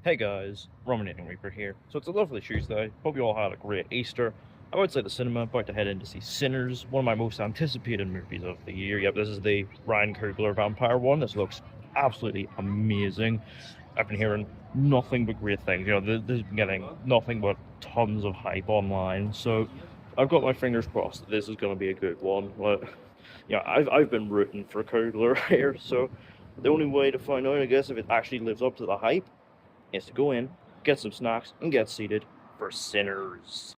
Hey guys, Rominating Reaper here. So it's a lovely Tuesday. Hope you all had a great Easter. I'm outside the cinema, about to head in to see Sinners, one of my most anticipated movies of the year. Yep, this is the Ryan Coogler vampire one. This looks absolutely amazing. I've been hearing nothing but great things. This has been getting nothing but tons of hype online. So I've got my fingers crossed that this is going to be a good one. But I've been rooting for Coogler here. So the only way to find out, I guess, if it actually lives up to the hype is to go in, get some snacks, and get seated for Sinners.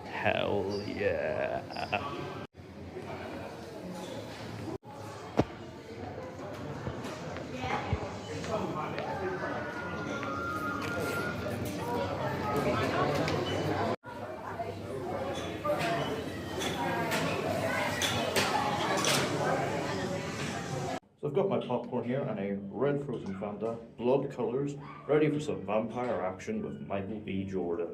Hell yeah. So I've got my popcorn here and a red frozen Fanta, blood colours, ready for some vampire action with Michael B. Jordan.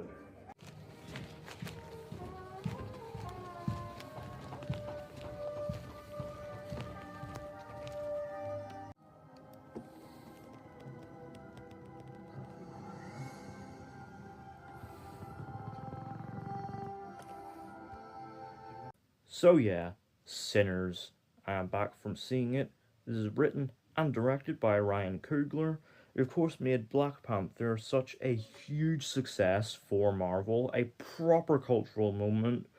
So yeah, Sinners. I am back from seeing it. This is written and directed by Ryan Coogler, who of course made Black Panther such a huge success for Marvel, a proper cultural moment.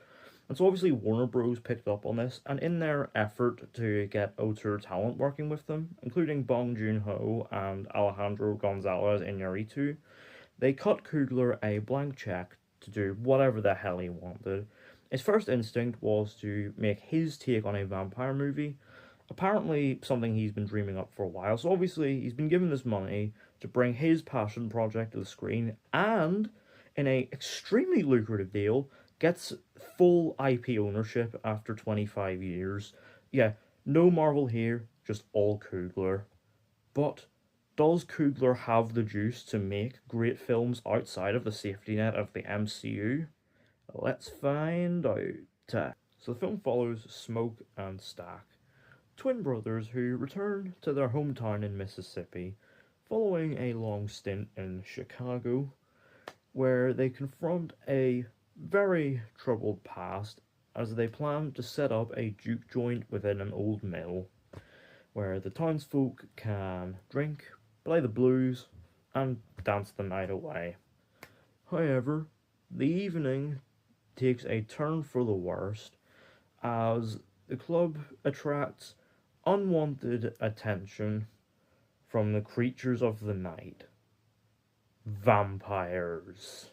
And so obviously Warner Bros. Picked up on this, and in their effort to get auteur talent working with them, including Bong Joon-ho and Alejandro Gonzalez Iñárritu, they cut Coogler a blank check to do whatever the hell he wanted. His first instinct was to make his take on a vampire movie, apparently something he's been dreaming up for a while. So obviously he's been given this money to bring his passion project to the screen, and in a extremely lucrative deal, gets full IP ownership after 25 years. Yeah, no Marvel here, just all Coogler. But does Coogler have the juice to make great films outside of the safety net of the MCU? Let's find out. So the film follows Smoke and Stack, twin brothers who return to their hometown in Mississippi following a long stint in Chicago, where they confront a very troubled past as they plan to set up a juke joint within an old mill, where the townsfolk can drink, play the blues, and dance the night away. However, the evening takes a turn for the worst as the club attracts unwanted attention from the creatures of the night, vampires.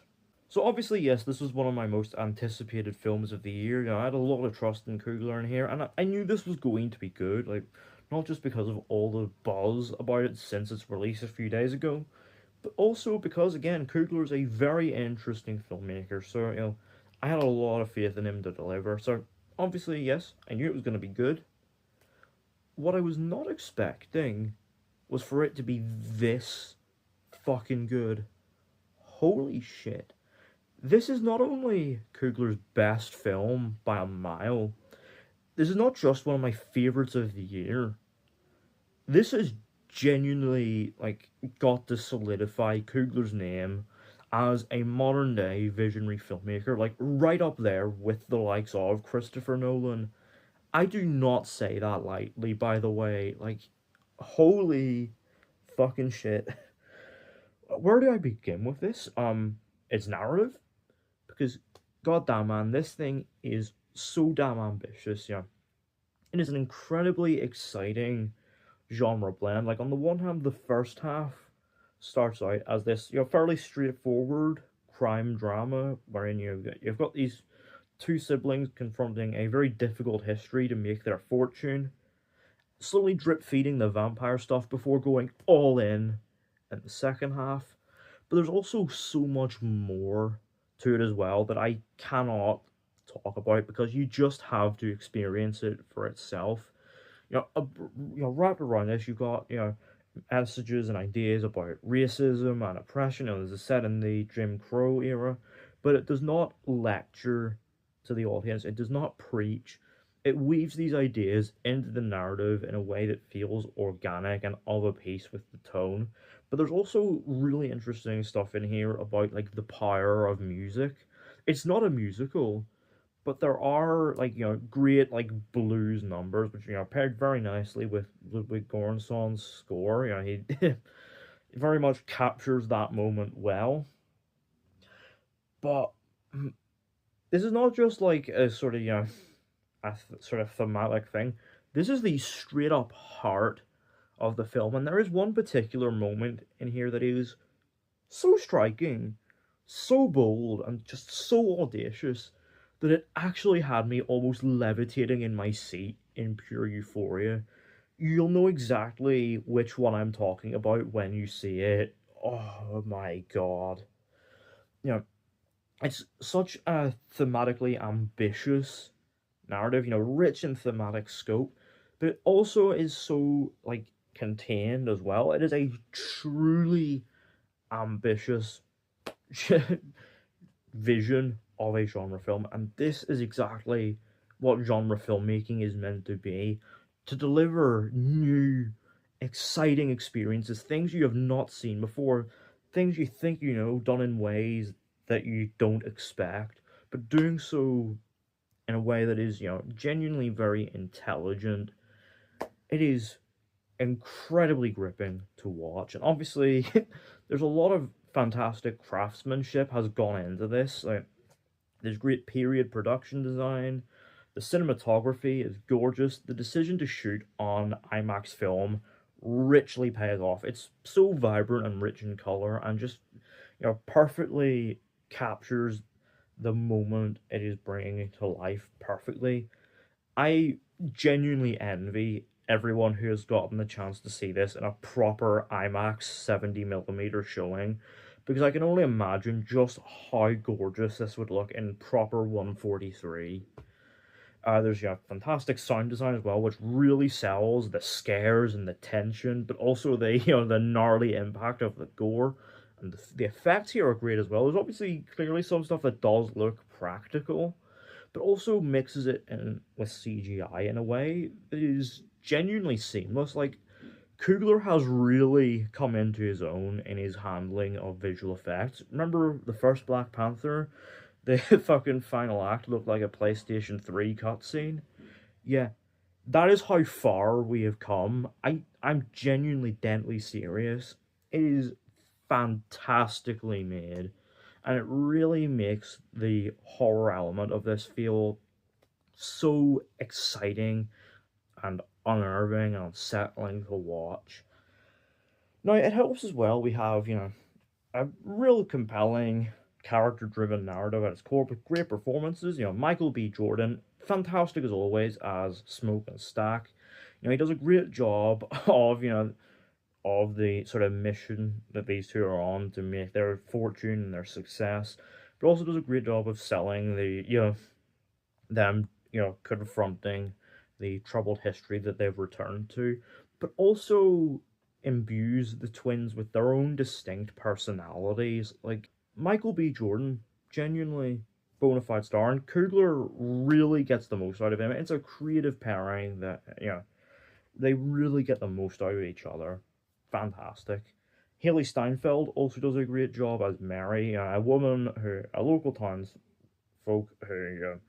So obviously, yes, this was one of my most anticipated films of the year. I had a lot of trust in Coogler in here, and I knew this was going to be good, like, not just because of all the buzz about it since its release a few days ago, but also because, again, Coogler is a very interesting filmmaker, so, I had a lot of faith in him to deliver. So obviously, yes, I knew it was going to be good. What I was not expecting was for it to be this fucking good. Holy shit. This is not only Coogler's best film by a mile, this is not just one of my favourites of the year. This has genuinely, got to solidify Coogler's name as a modern day visionary filmmaker, right up there with the likes of Christopher Nolan. I do not say that lightly, by the way. Holy fucking shit. Where do I begin with this? It's narrative, because goddamn man, this thing is so damn ambitious. Yeah, it is an incredibly exciting genre blend. On the one hand, the first half starts out as this, fairly straightforward crime drama wherein you've got these two siblings confronting a very difficult history to make their fortune, slowly drip feeding the vampire stuff before going all in the second half. But there's also so much more to it as well that I cannot talk about, because you just have to experience it for itself. Wrapped around this, you've got messages and ideas about racism and oppression. This is set in the Jim Crow era, but it does not lecture to the audience. It does not preach. It weaves these ideas into the narrative in a way that feels organic and of a piece with the tone. But there's also really interesting stuff in here about like the power of music. It's not a musical, but there are like great like blues numbers, which paired very nicely with Ludwig Göransson's score. He very much captures that moment well. But this is not just like a sort of sort of thematic thing. This is the straight up heart of the film, and there is one particular moment in here that is so striking, so bold, and just so audacious that it actually had me almost levitating in my seat in pure euphoria. You'll know exactly which one I'm talking about when you see it. Oh my god. You know, it's such a thematically ambitious narrative, rich in thematic scope, but it also is so like contained as well. It is a truly ambitious vision of a genre film, and this is exactly what genre filmmaking is meant to be, to deliver new, exciting experiences, things you have not seen before, things you think you know, done in ways that you don't expect, but doing so in a way that is, genuinely very intelligent. It is incredibly gripping to watch, and obviously, there's a lot of fantastic craftsmanship has gone into this. Like, there's great period production design. The cinematography is gorgeous. The decision to shoot on IMAX film richly pays off. It's so vibrant and rich in color, and just perfectly captures the moment it is bringing to life perfectly. I genuinely envy everyone who has gotten the chance to see this in a proper IMAX 70mm showing, because I can only imagine just how gorgeous this would look in proper 143. There's fantastic sound design as well, which really sells the scares and the tension, but also the the gnarly impact of the gore, and the effects here are great as well. There's obviously clearly some stuff that does look practical, but also mixes it in with CGI in a way that is genuinely seamless. Like, Coogler has really come into his own in his handling of visual effects. Remember the first Black Panther? The fucking final act looked like a PlayStation 3 cutscene. Yeah, that is how far we have come. I'm genuinely deadly serious. It is fantastically made, and it really makes the horror element of this feel so exciting and unnerving and unsettling to watch. Now, it helps as well. We have, a real compelling character driven narrative at its core with great performances. Michael B. Jordan, fantastic as always as Smoke and Stack. He does a great job of, of the sort of mission that these two are on to make their fortune and their success, but also does a great job of selling the, them, confronting the troubled history that they've returned to, but also imbues the twins with their own distinct personalities. Like, Michael B. Jordan, genuinely bona fide star, and Coogler really gets the most out of him. It's a creative pairing that, they really get the most out of each other. Fantastic. Haley Steinfeld also does a great job as Mary, a woman who, a local townsfolk who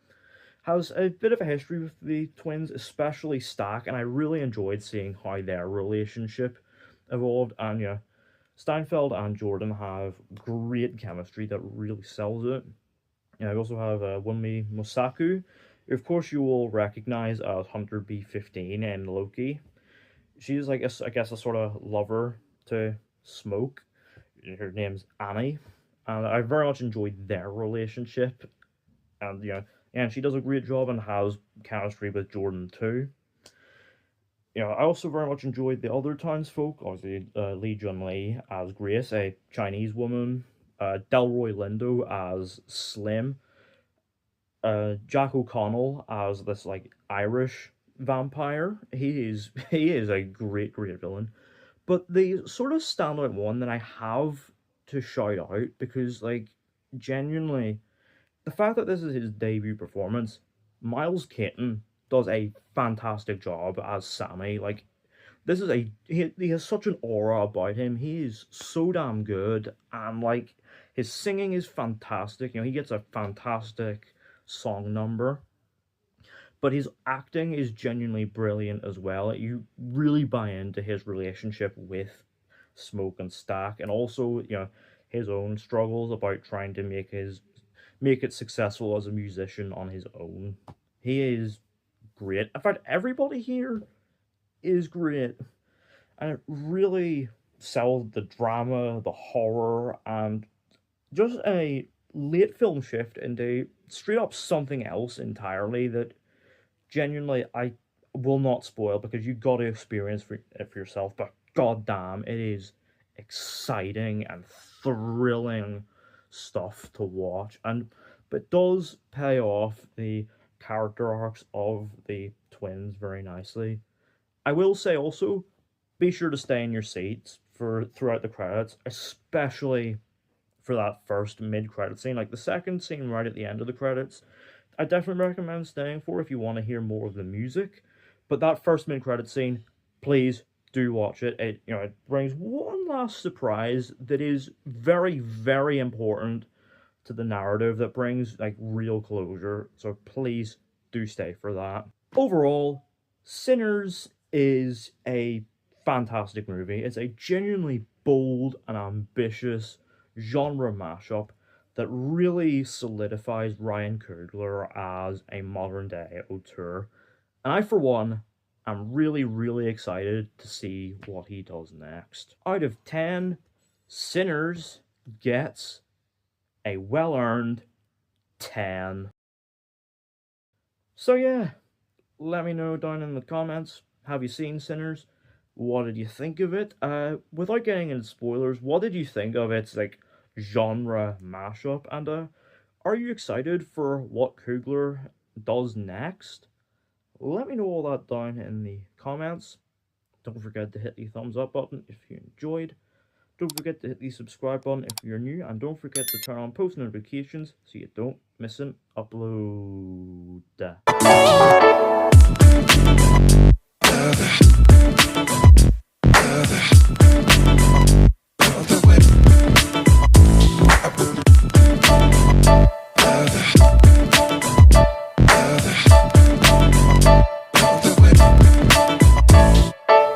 has a bit of a history with the twins, especially Stack, and I really enjoyed seeing how their relationship evolved. And Steinfeld and Jordan have great chemistry that really sells it. I also have Wunmi Mosaku, who of course you will recognize as Hunter B-15 in Loki. She's like I guess a sort of lover to Smoke. Her name's Annie, and I very much enjoyed their relationship. And and she does a great job and has chemistry with Jordan too. I also very much enjoyed the other townsfolk. Obviously, Lee Jun Lee as Grace, a Chinese woman. Delroy Lindo as Slim. Jack O'Connell as this like Irish vampire. He is a great villain. But the sort of standout one that I have to shout out, because like genuinely the fact that this is his debut performance, Miles Keaton does a fantastic job as Sammy. Like, this is he has such an aura about him. He is so damn good, and like his singing is fantastic. You know, he gets a fantastic song number, but his acting is genuinely brilliant as well. You really buy into his relationship with Smoke and Stack, and also, you know, his own struggles about trying to make it successful as a musician on his own. He is great. In fact, everybody here is great, and it really sells the drama, the horror, and just a late film shift into straight up something else entirely that genuinely I will not spoil because you got to experience it for yourself. But goddamn, it is exciting and thrilling stuff to watch, and but it does pay off the character arcs of the twins very nicely. I will say also, be sure to stay in your seats for throughout the credits, especially for that first mid-credit scene. Like the second scene right at the end of the credits, I definitely recommend staying for if you want to hear more of the music. But that first mid-credit scene, please do watch it. It, you know, it brings one last surprise that is very, very important to the narrative, that brings like real closure. So please do stay for that. Overall, Sinners is a fantastic movie. It's a genuinely bold and ambitious genre mashup that really solidifies Ryan Coogler as a modern day auteur. And I, for one, am really, really excited to see what he does next. Out of 10, Sinners gets a well-earned 10. So yeah, let me know down in the comments. Have you seen Sinners? What did you think of it? Without getting into spoilers, what did you think of its like genre mashup? And are you excited for what Coogler does next? Let me know all that down in the comments. Don't forget to hit the thumbs up button if you enjoyed. Don't forget to hit the subscribe button if you're new, and don't forget to turn on post notifications so you don't miss an upload.